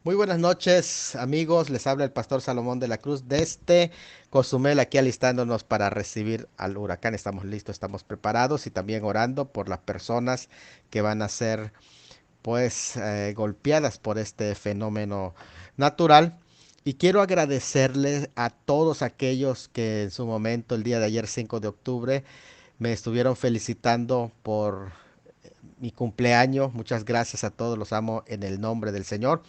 Muy buenas noches, amigos. Les habla el pastor Salomón de la Cruz desde Cozumel, aquí alistándonos para recibir al huracán. Estamos listos, estamos preparados y también orando por las personas que van a ser, golpeadas por este fenómeno natural. Y quiero agradecerles a todos aquellos que en su momento, el día de ayer, 5 de octubre, me estuvieron felicitando por mi cumpleaños. Muchas gracias a todos, los amo en el nombre del Señor.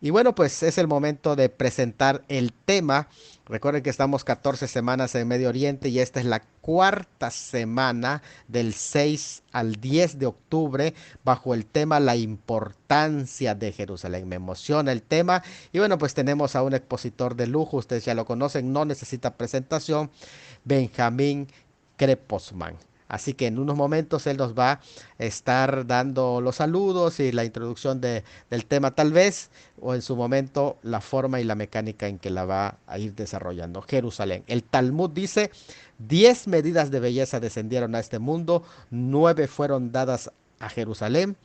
Y bueno, pues es el momento de presentar el tema. Recuerden que estamos 14 semanas en Medio Oriente y esta es la cuarta semana del 6 al 10 de octubre bajo el tema La importancia de Jerusalén. Me emociona el tema y bueno, pues tenemos a un expositor de lujo, ustedes ya lo conocen, no necesita presentación, Benjamín Kreposman. Así que en unos momentos él nos va a estar dando los saludos y la introducción del tema tal vez, o en su momento la forma y la mecánica en que la va a ir desarrollando. Jerusalén. El Talmud dice, 10 medidas de belleza descendieron a este mundo, 9 fueron dadas a Jerusalén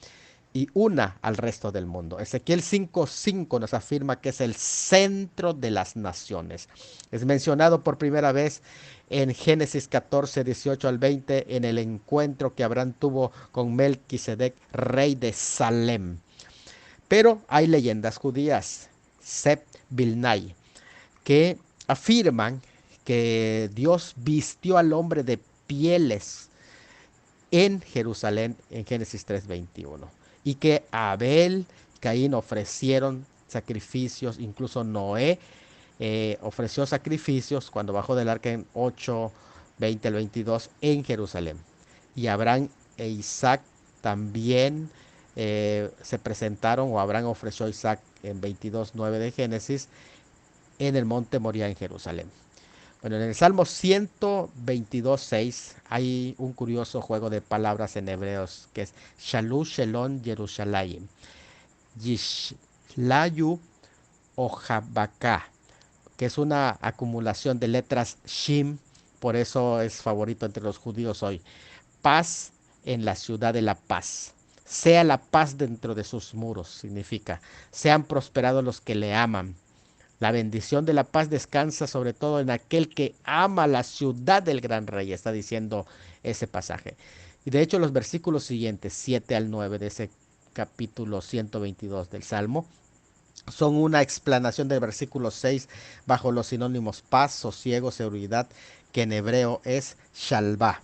y una al resto del mundo. Ezequiel 5:5 nos afirma que es el centro de las naciones. Es mencionado por primera vez en Génesis 14:18 al 20 en el encuentro que Abraham tuvo con Melquisedec, rey de Salem. Pero hay leyendas judías, Seb Bilnai, que afirman que Dios vistió al hombre de pieles en Jerusalén en Génesis 3:21 y que Abel, Caín ofrecieron sacrificios, incluso Noé ofreció sacrificios cuando bajó del arca en 8:20 al 22 en Jerusalén. Y Abraham e Isaac también se presentaron, o Abraham ofreció a Isaac en 22:9 de Génesis, en el monte Moría en Jerusalén. Bueno, en el Salmo 122:6 hay un curioso juego de palabras en hebreos que es Shalu Shelon Yerushalayim, Yishlayu Ojabaka, que es una acumulación de letras Shim, por eso es favorito entre los judíos hoy. Paz en la ciudad de la paz. Sea la paz dentro de sus muros, significa. Sean prosperados los que le aman. La bendición de la paz descansa sobre todo en aquel que ama la ciudad del gran rey, está diciendo ese pasaje. Y de hecho los versículos siguientes, 7 al 9 de ese capítulo 122 del Salmo, son una explanación del versículo 6 bajo los sinónimos paz, sosiego, seguridad, que en hebreo es shalva.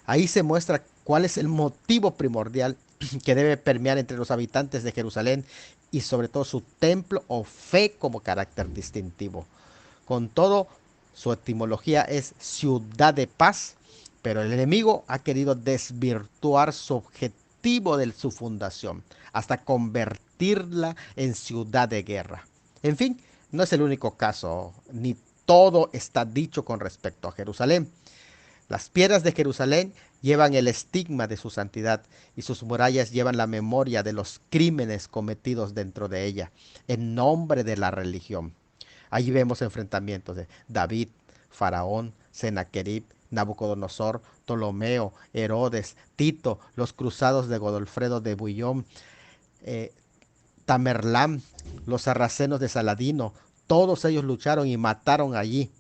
Ahí se muestra cuál es el motivo primordial que debe permear entre los habitantes de Jerusalén y sobre todo su templo o fe como carácter distintivo. Con todo, su etimología es ciudad de paz, pero el enemigo ha querido desvirtuar su objetivo de su fundación hasta convertirla en ciudad de guerra. En fin, no es el único caso, ni todo está dicho con respecto a Jerusalén. Las piedras de Jerusalén llevan el estigma de su santidad y sus murallas llevan la memoria de los crímenes cometidos dentro de ella en nombre de la religión. Allí vemos enfrentamientos de David, Faraón, Sennacherib, Nabucodonosor, Ptolomeo, Herodes, Tito, los cruzados de Godolfredo de Bouillon, eh, Tamerlán, los sarracenos de Saladino. Todos ellos lucharon y mataron allí.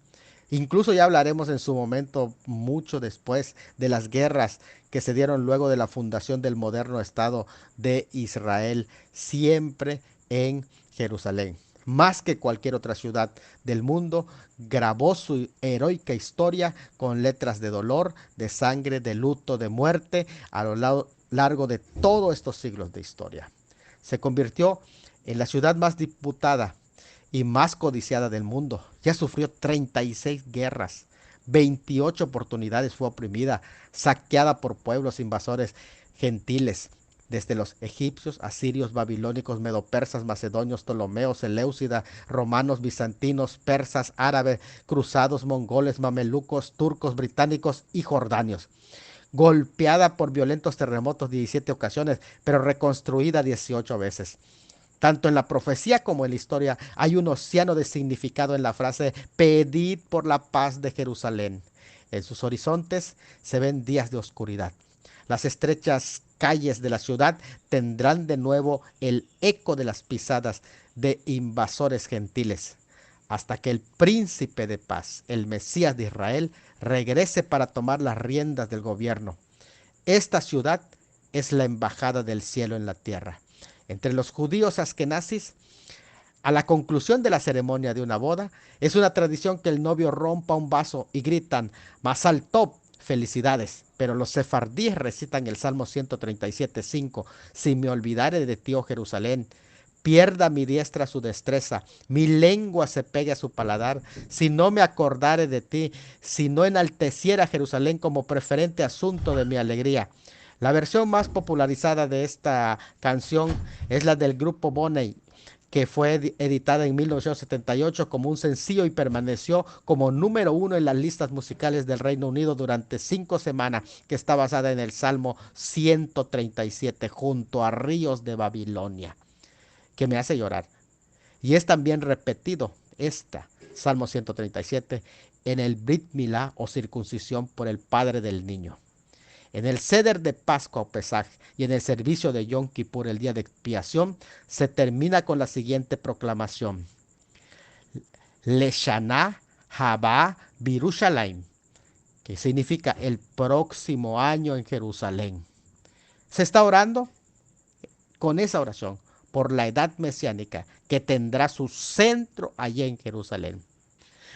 Incluso ya hablaremos en su momento, mucho después, de las guerras que se dieron luego de la fundación del moderno Estado de Israel, siempre en Jerusalén. Más que cualquier otra ciudad del mundo, grabó su heroica historia con letras de dolor, de sangre, de luto, de muerte, a lo largo de todos estos siglos de historia. Se convirtió en la ciudad más disputada y más codiciada del mundo. Ya sufrió 36 guerras, 28 oportunidades fue oprimida, saqueada por pueblos invasores gentiles, desde los egipcios, asirios, babilónicos, medopersas, macedonios, ptolomeos, seleucidas, romanos, bizantinos, persas, árabes, cruzados, mongoles, mamelucos, turcos, británicos y jordanios. Golpeada por violentos terremotos 17 ocasiones, pero reconstruida 18 veces. Tanto en la profecía como en la historia hay un océano de significado en la frase pedid por la paz de Jerusalén. En sus horizontes se ven días de oscuridad. Las estrechas calles de la ciudad tendrán de nuevo el eco de las pisadas de invasores gentiles, hasta que el príncipe de paz, el Mesías de Israel, regrese para tomar las riendas del gobierno. Esta ciudad es la embajada del cielo en la tierra. Entre los judíos askenazis, a la conclusión de la ceremonia de una boda, es una tradición que el novio rompa un vaso y gritan Mazal Tov, felicidades. Pero los sefardíes recitan el Salmo 137:5, si me olvidare de ti, oh Jerusalén, pierda mi diestra su destreza, mi lengua se pegue a su paladar, si no me acordare de ti, si no enalteciera Jerusalén como preferente asunto de mi alegría. La versión más popularizada de esta canción es la del grupo Boney, que fue editada en 1978 como un sencillo y permaneció como número uno en las listas musicales del Reino Unido durante 5 semanas, que está basada en el Salmo 137, junto a ríos de Babilonia, que me hace llorar. Y es también repetido Salmo 137, en el Brit Milá o circuncisión por el padre del niño. En el ceder de Pascua o Pesaj y en el servicio de Yom Kippur, el día de expiación, se termina con la siguiente proclamación: Leshaná Haba Birushalayim, que significa el próximo año en Jerusalén. Se está orando con esa oración por la edad mesiánica que tendrá su centro allí en Jerusalén.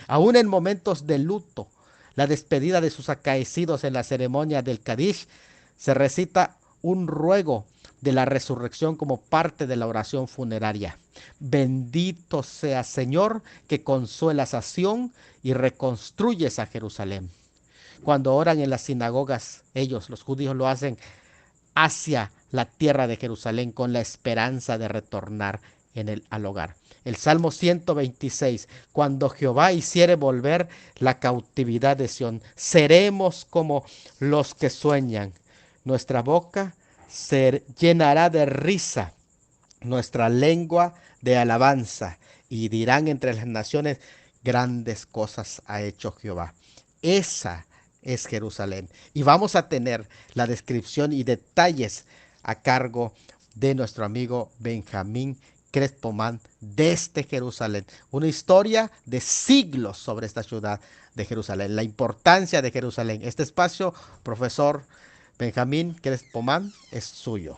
Aún en momentos de luto, la despedida de sus acaecidos en la ceremonia del Kadish, se recita un ruego de la resurrección como parte de la oración funeraria. Bendito sea Señor, que consuelas a Sión y reconstruyes a Jerusalén. Cuando oran en las sinagogas, ellos, los judíos, lo hacen hacia la tierra de Jerusalén con la esperanza de retornar al hogar. El Salmo 126, cuando Jehová hiciere volver la cautividad de Sión, seremos como los que sueñan. Nuestra boca se llenará de risa, nuestra lengua de alabanza, y dirán entre las naciones, grandes cosas ha hecho Jehová. Esa es Jerusalén. Y vamos a tener la descripción y detalles a cargo de nuestro amigo Benjamín Crespomán desde Jerusalén. Una historia de siglos sobre esta ciudad de Jerusalén, la importancia de Jerusalén. Este espacio, profesor Benjamín Crespomán, es suyo.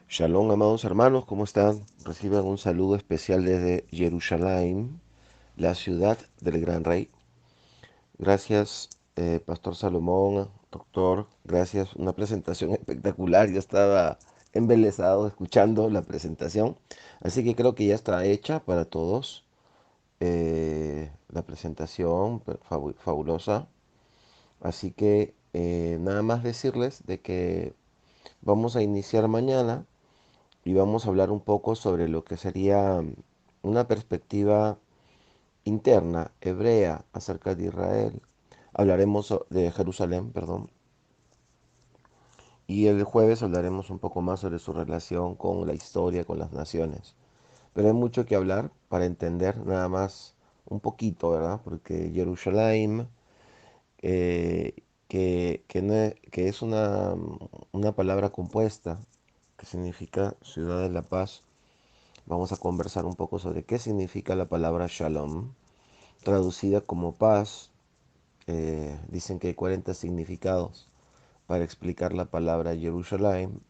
Shalom, amados hermanos, ¿cómo están? Reciban un saludo especial desde Jerusalén, la ciudad del gran rey. Gracias, Pastor Salomón, doctor, gracias. Una presentación espectacular. Yo estaba embelesado escuchando la presentación, así que creo que ya está hecha para todos. La presentación fabulosa. Así que nada más decirles de que vamos a iniciar mañana y vamos a hablar un poco sobre lo que sería una perspectiva interna hebrea acerca de Israel. Hablaremos de Jerusalén, perdón. Y el jueves hablaremos un poco más sobre su relación con la historia, con las naciones. Pero hay mucho que hablar para entender nada más un poquito, ¿verdad? Porque Jerusalén, eh, que es una palabra compuesta que significa ciudad de la paz. Vamos a conversar un poco sobre qué significa la palabra shalom, traducida como paz. Dicen que hay 40 significados para explicar la palabra Jerusalén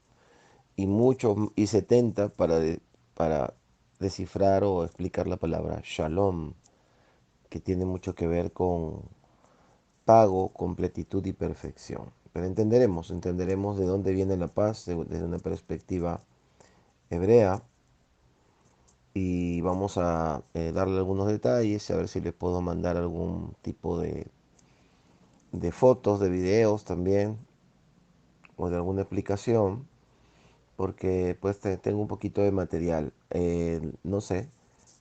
y 70 para descifrar o explicar la palabra shalom, que tiene mucho que ver con pago, completitud y perfección. Pero entenderemos de dónde viene la paz desde una perspectiva hebrea, y vamos a darle algunos detalles, a ver si les puedo mandar algún tipo de fotos, de videos también, o de alguna explicación, porque pues tengo un poquito de material. No sé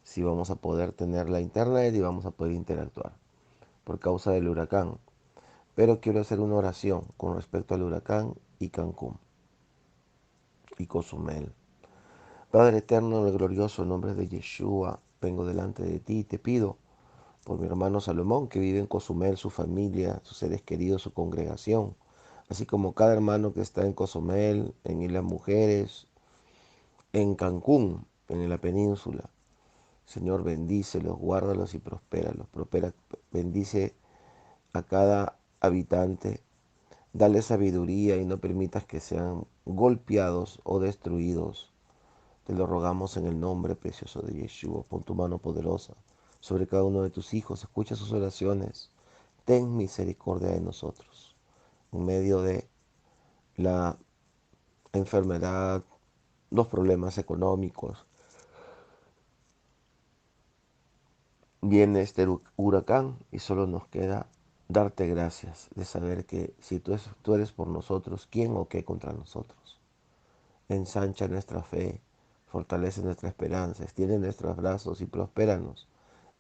si vamos a poder tener la internet y vamos a poder interactuar por causa del huracán, pero quiero hacer una oración con respecto al huracán y Cancún y Cozumel. Padre eterno, en el glorioso nombre de Yeshua, vengo delante de ti y te pido por mi hermano Salomón, que vive en Cozumel, su familia, sus seres queridos, su congregación. así como cada hermano que está en Cozumel, en Islas Mujeres, en Cancún, en la península. Señor, bendícelos, guárdalos y prospéralos. Bendice a cada habitante, dale sabiduría y no permitas que sean golpeados o destruidos. Te lo rogamos en el nombre precioso de Yeshua. Pon tu mano poderosa sobre cada uno de tus hijos. Escucha sus oraciones. Ten misericordia de nosotros. En medio de la enfermedad, los problemas económicos, viene este huracán y solo nos queda darte gracias de saber que si tú eres por nosotros, ¿quién o qué contra nosotros? Ensancha nuestra fe, fortalece nuestra esperanza, extiende nuestros brazos y prospéranos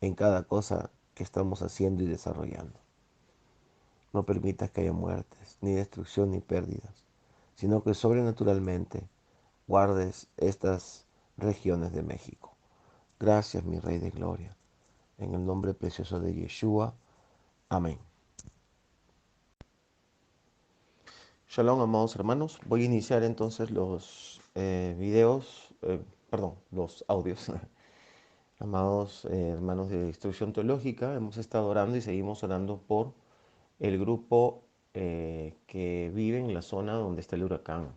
en cada cosa que estamos haciendo y desarrollando. No permitas que haya muertes, ni destrucción, ni pérdidas, sino que sobrenaturalmente guardes estas regiones de México. Gracias, mi Rey de Gloria. En el nombre precioso de Yeshua. Amén. Shalom, amados hermanos. Voy a iniciar entonces los los audios. Amados hermanos de Instrucción Teológica, hemos estado orando y seguimos orando por el grupo que vive en la zona donde está el huracán.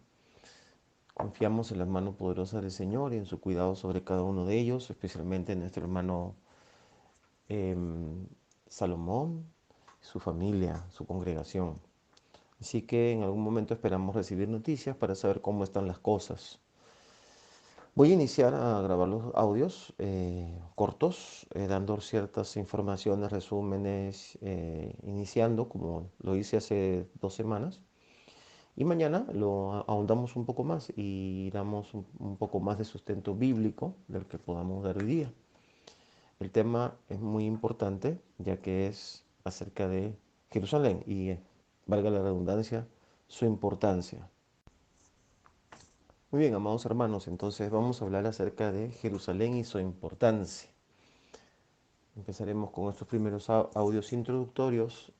Confiamos en las manos poderosas del Señor y en su cuidado sobre cada uno de ellos, especialmente en nuestro hermano Salomón, su familia, su congregación. Así que en algún momento esperamos recibir noticias para saber cómo están las cosas. Voy a iniciar a grabar los audios cortos, dando ciertas informaciones, resúmenes, iniciando como lo hice hace 2 semanas. Y mañana lo ahondamos un poco más y damos un poco más de sustento bíblico del que podamos dar hoy día. El tema es muy importante ya que es acerca de Jerusalén y, valga la redundancia, su importancia. Muy bien, amados hermanos, entonces vamos a hablar acerca de Jerusalén y su importancia. Empezaremos con estos primeros audios introductorios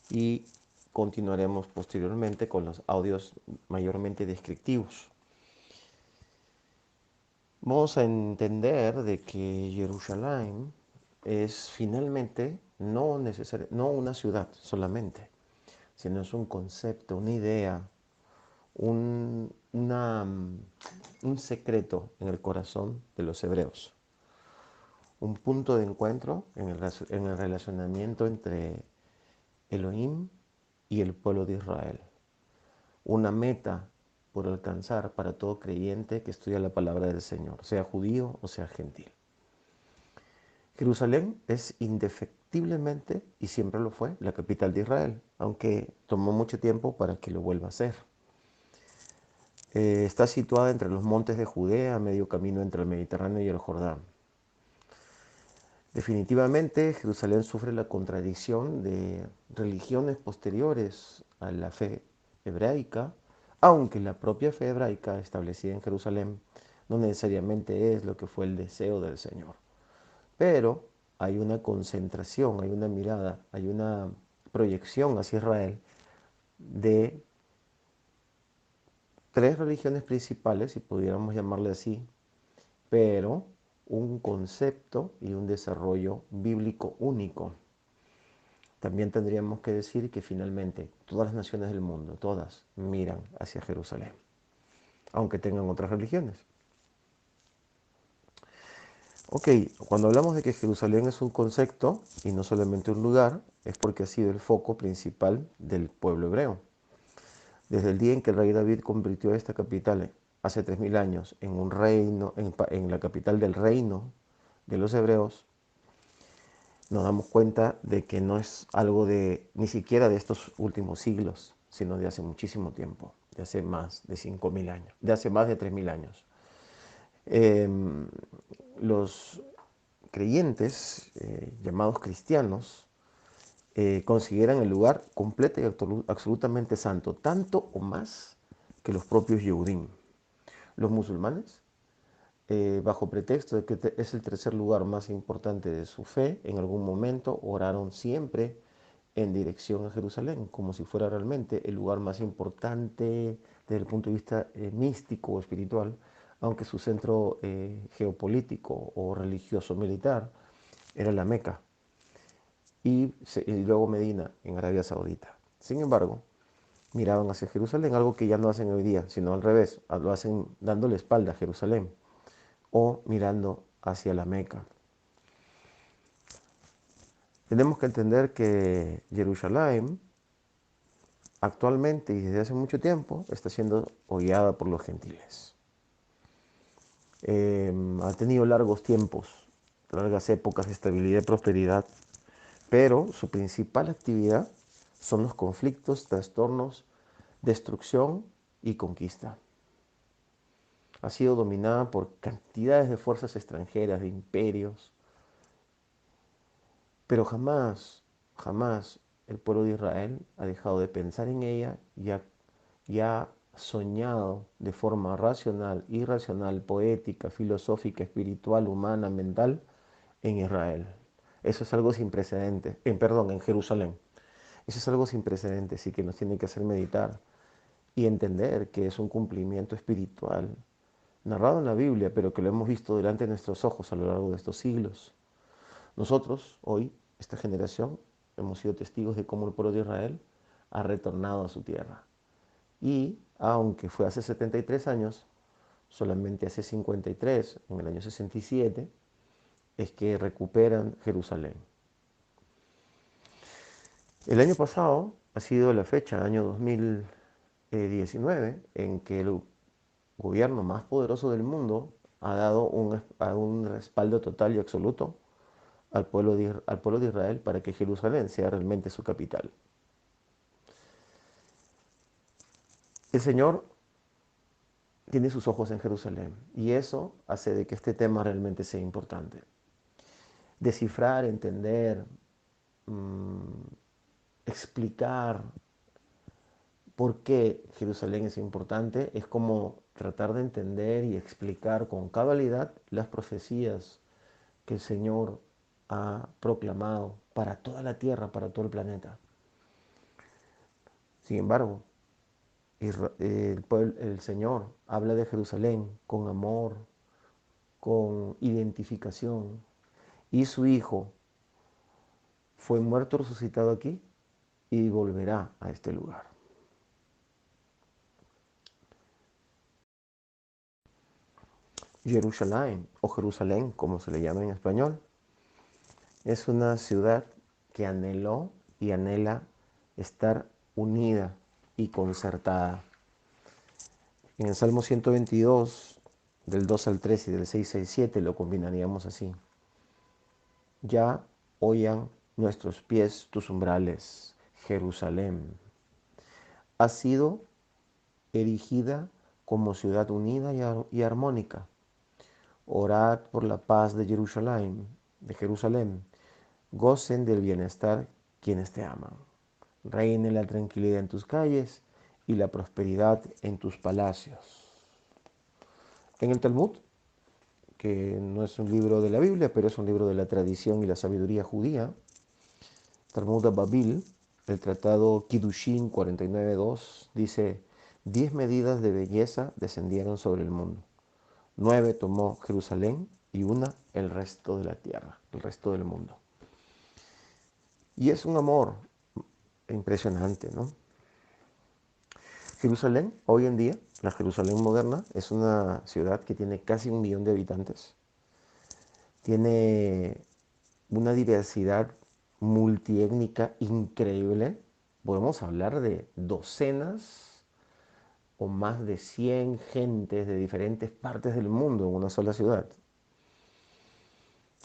y continuaremos posteriormente con los audios mayormente descriptivos. Vamos a entender de que Jerusalén es finalmente no una ciudad solamente, sino es un concepto, una idea, un secreto en el corazón de los hebreos, un punto de encuentro en el relacionamiento entre Elohim y el pueblo de Israel, una meta por alcanzar para todo creyente que estudia la palabra del Señor, sea judío o sea gentil. Jerusalén es indefectiblemente, y siempre lo fue, la capital de Israel, aunque tomó mucho tiempo para que lo vuelva a ser. Está situada entre los montes de Judea, a medio camino entre el Mediterráneo y el Jordán. Definitivamente, Jerusalén sufre la contradicción de religiones posteriores a la fe hebraica, aunque la propia fe hebraica establecida en Jerusalén no necesariamente es lo que fue el deseo del Señor. Pero hay una concentración, hay una mirada, hay una proyección hacia Israel de tres religiones principales, si pudiéramos llamarle así, pero un concepto y un desarrollo bíblico único. También tendríamos que decir que finalmente todas las naciones del mundo, todas miran hacia Jerusalén, aunque tengan otras religiones. Ok, cuando hablamos de que Jerusalén es un concepto y no solamente un lugar, es porque ha sido el foco principal del pueblo hebreo. Desde el día en que el rey David convirtió esta capital hace 3000 años en un reino, en la capital del reino de los hebreos, nos damos cuenta de que no es algo de ni siquiera de estos últimos siglos, sino de hace muchísimo tiempo, de hace más de 5000 años, de hace más de 3000 años. Eh, los creyentes, llamados cristianos, consideran el lugar completo y absolutamente santo, tanto o más que los propios Yehudim. Los musulmanes, bajo pretexto de que es el tercer lugar más importante de su fe, en algún momento oraron siempre en dirección a Jerusalén, como si fuera realmente el lugar más importante desde el punto de vista místico o espiritual, aunque su centro geopolítico o religioso militar era la Meca y luego Medina en Arabia Saudita. Sin embargo, miraban hacia Jerusalén, algo que ya no hacen hoy día, sino al revés, lo hacen dándole espalda a Jerusalén o mirando hacia la Meca. Tenemos que entender que Jerusalén actualmente y desde hace mucho tiempo está siendo hollada por los gentiles. Ha tenido largos tiempos, largas épocas de estabilidad y prosperidad, pero su principal actividad son los conflictos, trastornos, destrucción y conquista. Ha sido dominada por cantidades de fuerzas extranjeras, de imperios, pero jamás el pueblo de Israel ha dejado de pensar en ella y ha soñado de forma racional, irracional, poética, filosófica, espiritual, humana, mental en Israel. Eso es algo sin precedentes, en Jerusalén. Eso es algo sin precedentes y que nos tiene que hacer meditar y entender que es un cumplimiento espiritual narrado en la Biblia, pero que lo hemos visto delante de nuestros ojos a lo largo de estos siglos. Nosotros, hoy, esta generación, hemos sido testigos de cómo el pueblo de Israel ha retornado a su tierra. Y aunque fue hace 73 años, solamente hace 53, en el año 67, es que recuperan Jerusalén. El año pasado ha sido la fecha, año 2019, en que el gobierno más poderoso del mundo ha dado un respaldo total y absoluto al pueblo de Israel para que Jerusalén sea realmente su capital. El Señor tiene sus ojos en Jerusalén y eso hace de que este tema realmente sea importante. Descifrar, entender, mmm, explicar por qué Jerusalén es importante es como tratar de entender y explicar con cabalidad las profecías que el Señor ha proclamado para toda la tierra, para todo el planeta. Sin embargo, el Señor habla de Jerusalén con amor, con identificación, y su Hijo fue muerto, resucitado aquí y volverá a este lugar. Jerusalén o Jerusalén, como se le llama en español, es una ciudad que anheló y anhela estar unida y concertada. En el Salmo 122, del 2 al 3 y del 6 al 7 lo combinaríamos así. Ya oyan nuestros pies tus umbrales, Jerusalén. Ha sido erigida como ciudad unida y armónica. Orad por la paz de Jerusalén. Gocen del bienestar quienes te aman. Reine la tranquilidad en tus calles y la prosperidad en tus palacios. En el Talmud, que no es un libro de la Biblia, pero es un libro de la tradición y la sabiduría judía, Talmud Babil, el tratado Kiddushin 49.2, dice: 10 medidas de belleza descendieron sobre el mundo. 9 tomó Jerusalén y una el resto de la tierra, el resto del mundo. Y es un amor impresionante, ¿no? Jerusalén, hoy en día, la Jerusalén moderna, es una ciudad que tiene casi 1 millón de habitantes. Tiene una diversidad multiétnica increíble. Podemos hablar de docenas o más de 100 gentes de diferentes partes del mundo en una sola ciudad.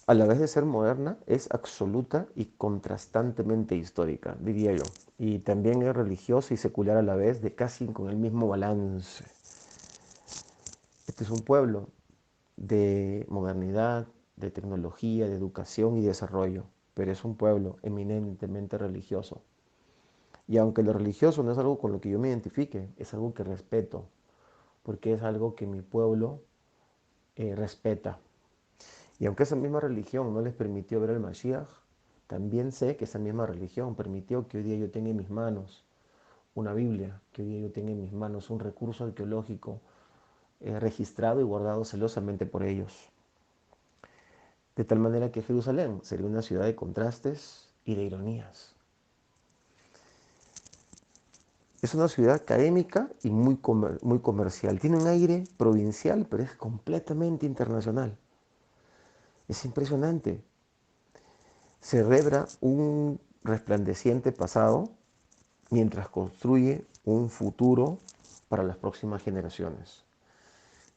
A la vez de ser moderna, es absoluta y contrastantemente histórica, diría yo. Y también es religiosa y secular a la vez, de casi con el mismo balance. Este es un pueblo de modernidad, de tecnología, de educación y desarrollo, pero es un pueblo eminentemente religioso. Y aunque lo religioso no es algo con lo que yo me identifique, es algo que respeto, porque es algo que mi pueblo respeta. Y aunque esa misma religión no les permitió ver al Mashiach, También sé que esa misma religión permitió que hoy día yo tenga en mis manos una Biblia, que hoy día yo tenga en mis manos un recurso arqueológico registrado y guardado celosamente por ellos. De tal manera que Jerusalén sería una ciudad de contrastes y de ironías. Es una ciudad académica y muy comercial. Tiene un aire provincial, pero es completamente internacional. Es impresionante. Celebra un resplandeciente pasado mientras construye un futuro para las próximas generaciones.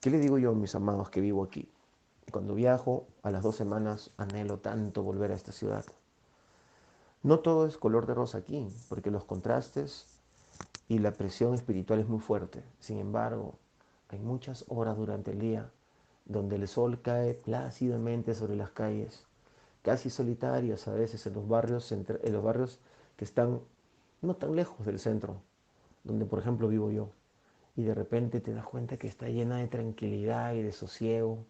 ¿Qué le digo yo a mis amados que vivo aquí? Cuando viajo a las 2 semanas anhelo tanto volver a esta ciudad. No todo es color de rosa aquí, porque los contrastes y la presión espiritual es muy fuerte. Sin embargo, hay muchas horas durante el día donde el sol cae plácidamente sobre las calles, casi solitarias a veces en los barrios que están no tan lejos del centro, donde por ejemplo vivo yo. Y de repente te das cuenta que está llena de tranquilidad y de sosiego.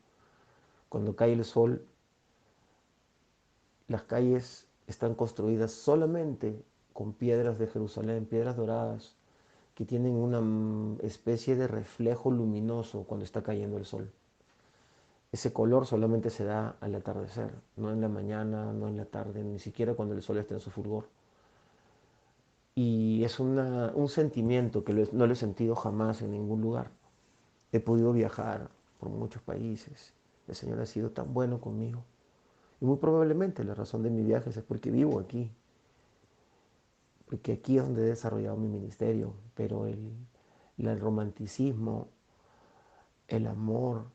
Cuando cae el sol, las calles están construidas solamente con piedras de Jerusalén, piedras doradas, que tienen una especie de reflejo luminoso cuando está cayendo el sol. Ese color solamente se da al atardecer, no en la mañana, no en la tarde, ni siquiera cuando el sol está en su fulgor. Y es un sentimiento que no lo he sentido jamás en ningún lugar. He podido viajar por muchos países. El Señor ha sido tan bueno conmigo. Y muy probablemente la razón de mi viaje es porque vivo aquí. Porque aquí es donde he desarrollado mi ministerio. Pero el romanticismo, el amor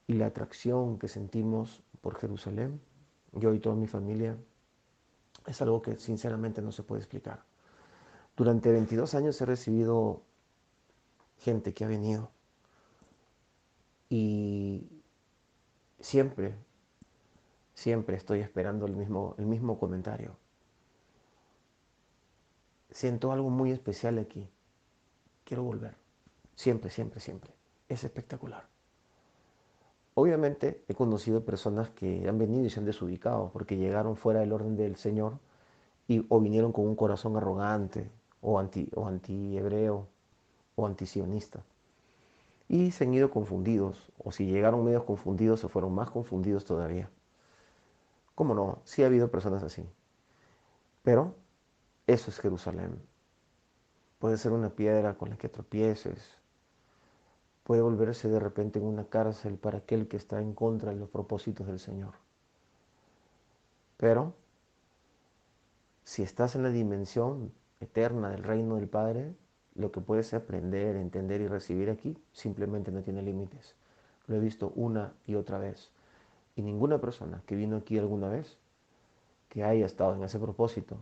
y la atracción que sentimos por Jerusalén, yo y toda mi familia, es algo que sinceramente no se puede explicar. Durante 22 años he recibido gente que ha venido y siempre, siempre estoy esperando el mismo comentario. Siento algo muy especial aquí. Quiero volver. Siempre, siempre, siempre. Es espectacular. Obviamente he conocido personas que han venido y se han desubicado porque llegaron fuera del orden del Señor o vinieron con un corazón arrogante o anti-hebreo o antisionista. Y se han ido confundidos, o si llegaron medios confundidos, se fueron más confundidos todavía. ¿Cómo no? Sí ha habido personas así. Pero eso es Jerusalén. Puede ser una piedra con la que tropieces, puede volverse de repente en una cárcel para aquel que está en contra de los propósitos del Señor. Pero si estás en la dimensión eterna del reino del Padre, lo que puedes aprender, entender y recibir aquí simplemente no tiene límites. Lo he visto una y otra vez. Y ninguna persona que vino aquí alguna vez, que haya estado en ese propósito,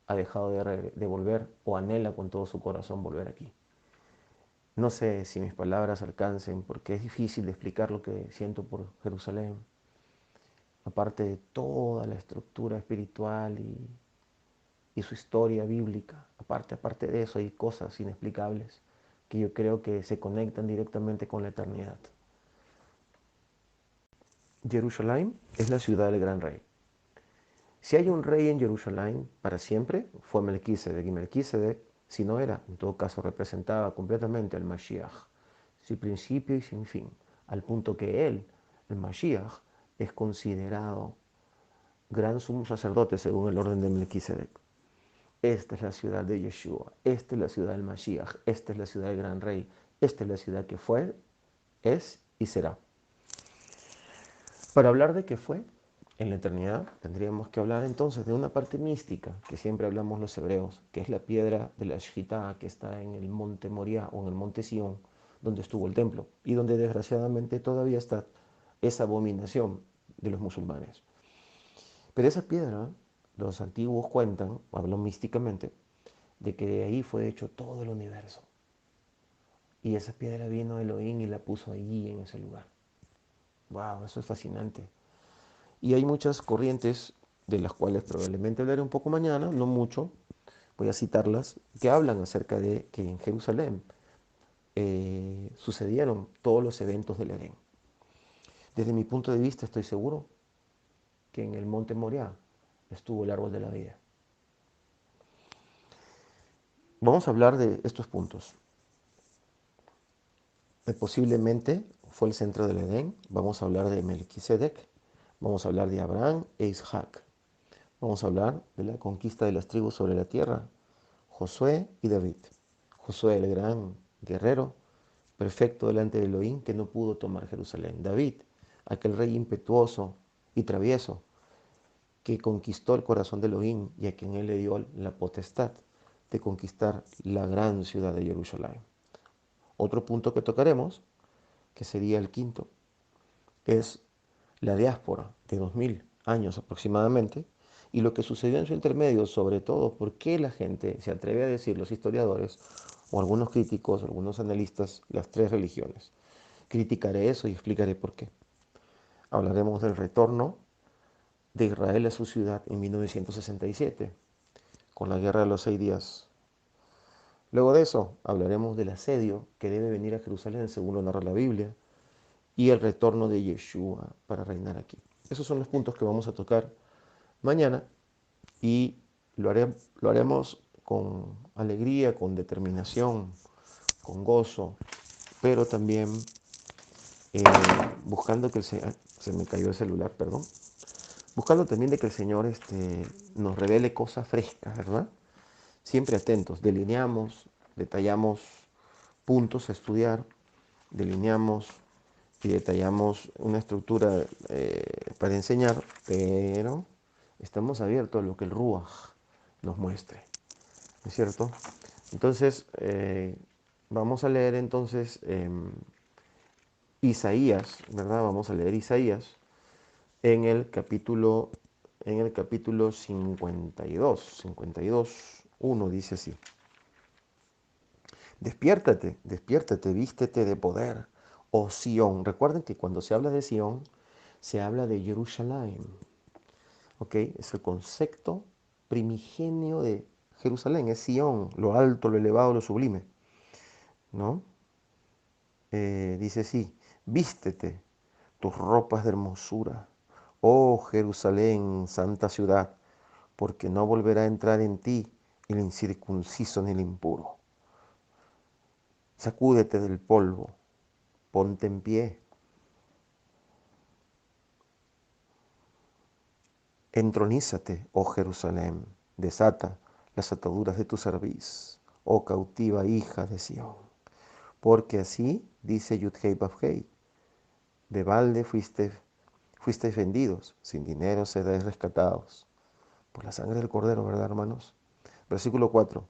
ha dejado de volver o anhela con todo su corazón volver aquí. No sé si mis palabras alcancen, porque es difícil de explicar lo que siento por Jerusalén, aparte de toda la estructura espiritual y su historia bíblica. Aparte de eso, hay cosas inexplicables que yo creo que se conectan directamente con la eternidad. Jerusalén es la ciudad del gran rey. Si hay un rey en Jerusalén para siempre, fue Melquisedec. Y Melquisedec, si no era, en todo caso representaba completamente al Mashiach, sin principio y sin fin, al punto que él, el Mashiach, es considerado gran sumo sacerdote según el orden de Melquisedec. Esta es la ciudad de Yeshua, esta es la ciudad del Mashiach, esta es la ciudad del gran rey, esta es la ciudad que fue, es y será. Para hablar de qué fue en la eternidad, tendríamos que hablar entonces de una parte mística que siempre hablamos los hebreos, que es la piedra de la Shechitá que está en el monte Moriah o en el monte Sión, donde estuvo el templo y donde desgraciadamente todavía está esa abominación de los musulmanes. Pero esa piedra, los antiguos cuentan, hablan místicamente, de que de ahí fue hecho todo el universo. Y esa piedra vino Elohim y la puso allí en ese lugar. Wow, eso es fascinante. Y hay muchas corrientes de las cuales probablemente hablaré un poco mañana, no mucho, voy a citarlas, que hablan acerca de que en Jerusalén sucedieron todos los eventos del Edén. Desde mi punto de vista estoy seguro que en el monte Moriah estuvo el árbol de la vida. Vamos a hablar de estos puntos. Posiblemente fue el centro del Edén. Vamos a hablar de Melquisedec. Vamos a hablar de Abraham e Isaac. Vamos a hablar de la conquista de las tribus sobre la tierra. Josué y David. Josué, el gran guerrero, perfecto delante de Elohim, que no pudo tomar Jerusalén. David, aquel rey impetuoso y travieso, que conquistó el corazón de Elohim y a quien él le dio la potestad de conquistar la gran ciudad de Jerusalén. Otro punto que tocaremos, que sería el quinto, es la diáspora de 2000 años aproximadamente y lo que sucedió en su intermedio, sobre todo por qué la gente se atreve a decir, los historiadores o algunos críticos, algunos analistas, las tres religiones. Criticaré eso y explicaré por qué. Hablaremos del retorno de Israel a su ciudad en 1967, con la Guerra de los 6 días. Luego de eso, hablaremos del asedio que debe venir a Jerusalén, según lo narra la Biblia, y el retorno de Yeshua para reinar aquí. Esos son los puntos que vamos a tocar mañana y lo haremos con alegría, con determinación, con gozo, pero también buscando que se me cayó el celular, perdón, buscando también de que el Señor nos revele cosas frescas, ¿verdad? Siempre atentos, delineamos, detallamos puntos a estudiar, delineamos y detallamos una estructura para enseñar, pero estamos abiertos a lo que el Ruach nos muestre, ¿no es cierto? Entonces, vamos a leer entonces Isaías, ¿verdad? Vamos a leer Isaías en el capítulo, en el capítulo 52, 1 dice así. Despiértate, despiértate, vístete de poder, oh Sión. Recuerden que cuando se habla de Sión, se habla de Jerusalén. ¿Ok? Es el concepto primigenio de Jerusalén, es Sión, lo alto, lo elevado, lo sublime. ¿No? Dice así, vístete tus ropas de hermosura, oh Jerusalén, santa ciudad, porque no volverá a entrar en ti el incircunciso ni el impuro. Sacúdete del polvo, ponte en pie. Entronízate, oh Jerusalén, desata las ataduras de tu cerviz, oh cautiva hija de Sión. Porque así dice Yud-Hei Vav-Hei, de balde fuisteis vendidos, sin dinero seréis rescatados. Por la sangre del Cordero, ¿verdad, hermanos? Versículo 4.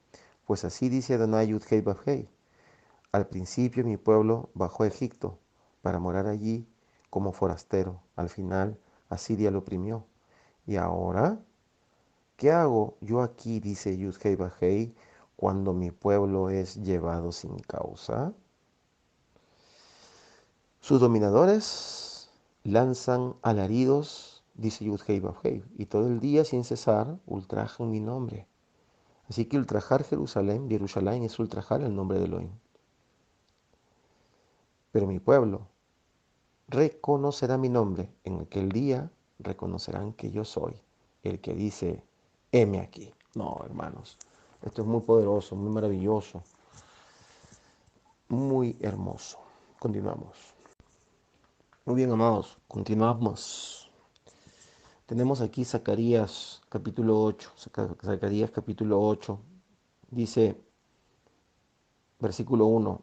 Pues así dice Adonai Yud-Hei Vav-Hei, al principio mi pueblo bajó a Egipto para morar allí como forastero. Al final Asiria lo oprimió. Y ahora, ¿qué hago yo aquí? Dice Yud-Hei Vav-Hei, cuando mi pueblo es llevado sin causa. Sus dominadores lanzan alaridos, dice Yud-Hei Vav-Hei, y todo el día sin cesar ultrajan mi nombre. Así que ultrajar Jerusalén es ultrajar el nombre de Elohim. Pero mi pueblo reconocerá mi nombre. En aquel día reconocerán que yo soy el que dice, heme aquí. No, hermanos, esto es muy poderoso, muy maravilloso, muy hermoso. Continuamos. Muy bien, amados, continuamos. Tenemos aquí Zacarías capítulo 8. Zacarías capítulo 8. Dice, versículo 1.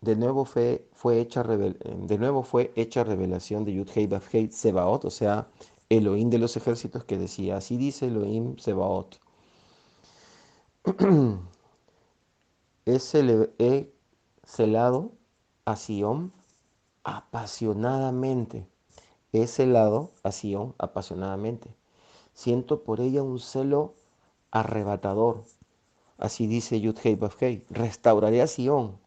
De nuevo fue hecha revelación de Yud-Hei Vav-Hei Sebaot, o sea, Elohim de los ejércitos, que decía, así dice Elohim Sebaot. He celado a Sión apasionadamente. He celado a Sión apasionadamente. Siento por ella un celo arrebatador. Así dice Yud-Hei Vav-Hei. Restauraré a Sión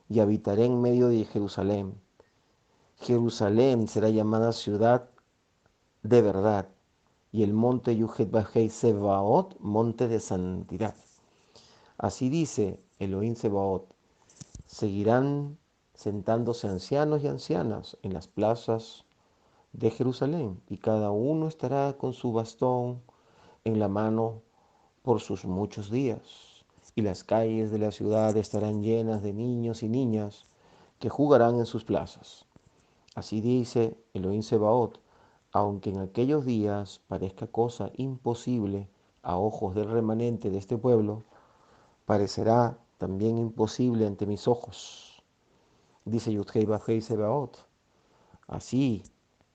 y habitaré en medio de Jerusalén. Jerusalén será llamada ciudad de verdad y el monte Yud-Hei Vav-Hei Sebaot, monte de santidad. Así dice Elohim Sebaot. Seguirán sentándose ancianos y ancianas en las plazas de Jerusalén y cada uno estará con su bastón en la mano por sus muchos días, y las calles de la ciudad estarán llenas de niños y niñas que jugarán en sus plazas. Así dice Elohim Sebaot, aunque en aquellos días parezca cosa imposible a ojos del remanente de este pueblo, parecerá también imposible ante mis ojos, dice Yudhei Bajei Sebaot. Así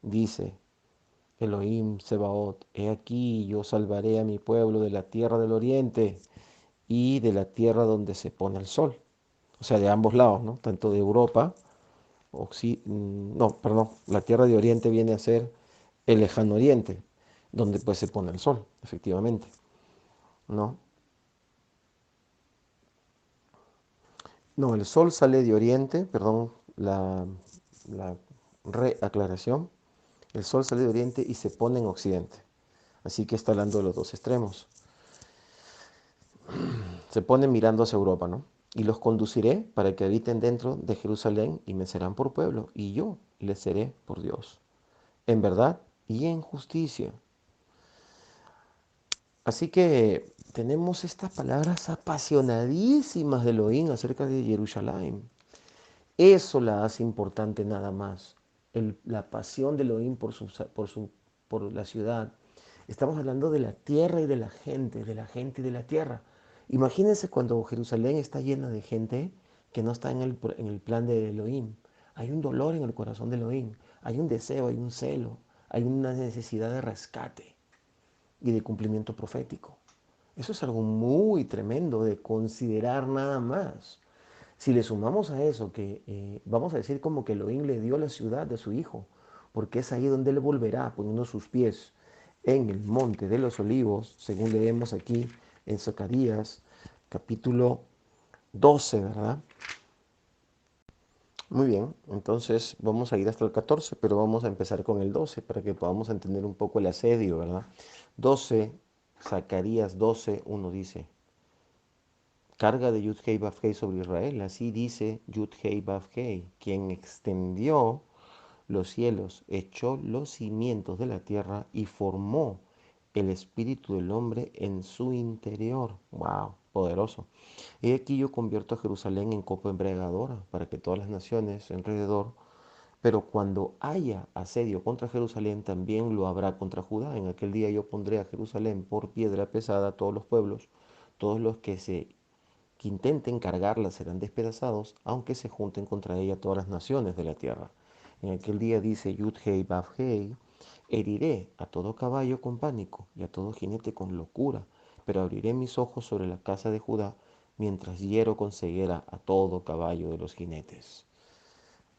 dice Elohim Sebaot, he aquí yo salvaré a mi pueblo de la tierra del oriente y de la tierra donde se pone el sol. O sea, de ambos lados, ¿no? Tanto de Europa, no, perdón, la tierra de oriente viene a ser el lejano oriente, donde pues se pone el sol, efectivamente, ¿no? No, el sol sale de oriente, perdón, la reaclaración. El sol sale de oriente y se pone en occidente. Así que está hablando de los dos extremos. Se pone mirando hacia Europa, ¿no? Y los conduciré para que habiten dentro de Jerusalén y me serán por pueblo, y yo les seré por Dios, en verdad y en justicia. Así que tenemos estas palabras apasionadísimas de Elohim acerca de Jerusalén. Eso la hace importante nada más. La pasión de Elohim por la ciudad. Estamos hablando de la tierra y de la gente, de la gente y de la tierra. Imagínense cuando Jerusalén está llena de gente que no está en el plan de Elohim. Hay un dolor en el corazón de Elohim. Hay un deseo, hay un celo, hay una necesidad de rescate y de cumplimiento profético. Eso es algo muy tremendo de considerar nada más. Si le sumamos a eso que vamos a decir como que Elohim le dio la ciudad de su hijo, porque es ahí donde él volverá poniendo sus pies en el monte de los olivos, según leemos aquí en Zacarías capítulo 12, ¿verdad? Muy bien, entonces vamos a ir hasta el 14, pero vamos a empezar con el 12 para que podamos entender un poco el asedio, ¿verdad? 12, Zacarías 12, 1 dice, carga de Yud-Hei Vav-Hei sobre Israel. Así dice Yud-Hei Vav-Hei, quien extendió los cielos, echó los cimientos de la tierra y formó el espíritu del hombre en su interior. ¡Wow! Poderoso. Y aquí yo convierto a Jerusalén en copa embriagadora para que todas las naciones alrededor, pero cuando haya asedio contra Jerusalén, también lo habrá contra Judá. En aquel día yo pondré a Jerusalén por piedra pesada a todos los pueblos, todos los que intenten cargarla serán despedazados, aunque se junten contra ella todas las naciones de la tierra. En aquel día dice Yud-Hei Vav-Hei, heriré a todo caballo con pánico y a todo jinete con locura, pero abriré mis ojos sobre la casa de Judá, mientras hiero con ceguera a todo caballo de los jinetes.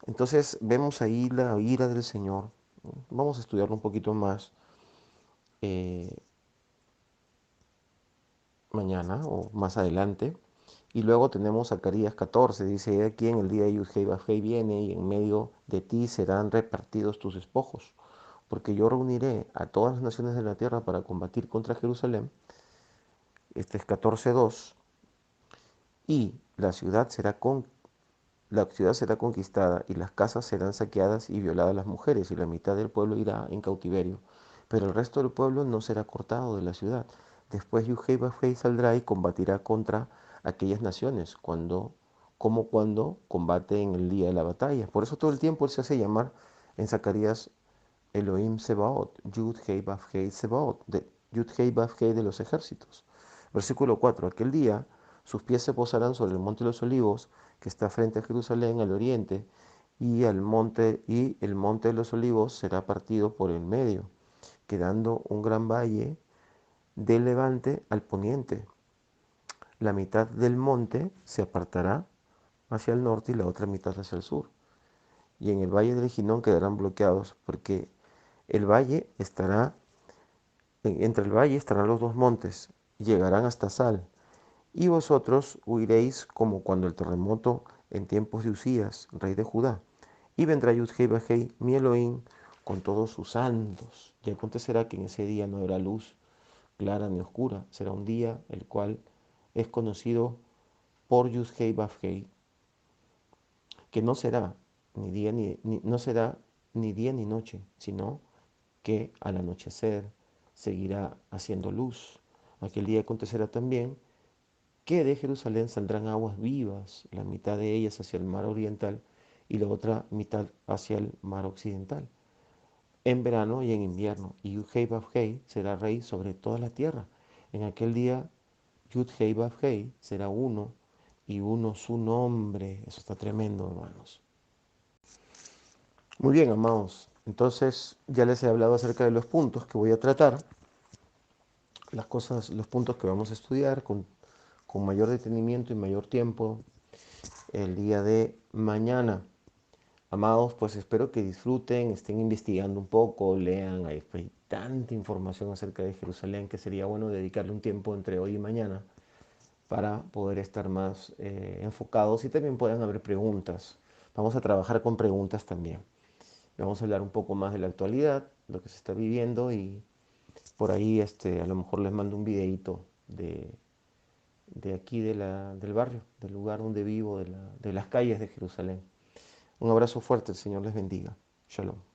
Entonces vemos ahí la ira del Señor. Vamos a estudiarlo un poquito más eh, mañana o más adelante. Y luego tenemos Zacarías 14, dice, aquí en el día de Yud-Hei Vaj-Hei viene y en medio de ti serán repartidos tus despojos, porque yo reuniré a todas las naciones de la tierra para combatir contra Jerusalén. Este es 14:2, y la ciudad será conquistada y las casas serán saqueadas y violadas las mujeres y la mitad del pueblo irá en cautiverio, pero el resto del pueblo no será cortado de la ciudad. Después Yuhei Bafei saldrá y combatirá contra aquellas naciones, como cuando combate en el día de la batalla. Por eso todo el tiempo él se hace llamar en Zacarías Elohim Sebaot, Yud Hei Vav Hei Sebaot, Yud Hei Vav Hei de los ejércitos. Versículo 4. Aquel día sus pies se posarán sobre el monte de los olivos, que está frente a Jerusalén al oriente, y el monte de los olivos será partido por el medio, quedando un gran valle del levante al poniente. La mitad del monte se apartará hacia el norte y la otra mitad hacia el sur. Y en el valle del Ginón quedarán bloqueados, porque el valle estará, entre el valle estarán los dos montes, y llegarán hasta Sal. Y vosotros huiréis como cuando el terremoto en tiempos de Usías, rey de Judá. Y vendrá Yudhei Bajei, mi Elohim, con todos sus santos. Y acontecerá que en ese día no habrá luz clara ni oscura. Será un día el cual es conocido por Yudhei Bajei, que no será ni día no será ni día ni noche, sino que al anochecer seguirá haciendo luz. Aquel día acontecerá también que de Jerusalén saldrán aguas vivas, la mitad de ellas hacia el mar oriental y la otra mitad hacia el mar occidental, en verano y en invierno. Y Yud-Hei Vav-Hei será rey sobre toda la tierra. En aquel día Yud-Hei Vav-Hei será uno y uno su nombre. Eso está tremendo, hermanos. Muy bien, amados. Entonces ya les he hablado acerca de los puntos que voy a tratar, las cosas, los puntos que vamos a estudiar con mayor detenimiento y mayor tiempo el día de mañana. Amados, pues espero que disfruten, estén investigando un poco, lean, hay tanta información acerca de Jerusalén que sería bueno dedicarle un tiempo entre hoy y mañana para poder estar más enfocados y también puedan haber preguntas. Vamos a trabajar con preguntas también. Vamos a hablar un poco más de la actualidad, lo que se está viviendo y por ahí a lo mejor les mando un videito de aquí del barrio, del lugar donde vivo, de las calles de Jerusalén. Un abrazo fuerte, el Señor les bendiga. Shalom.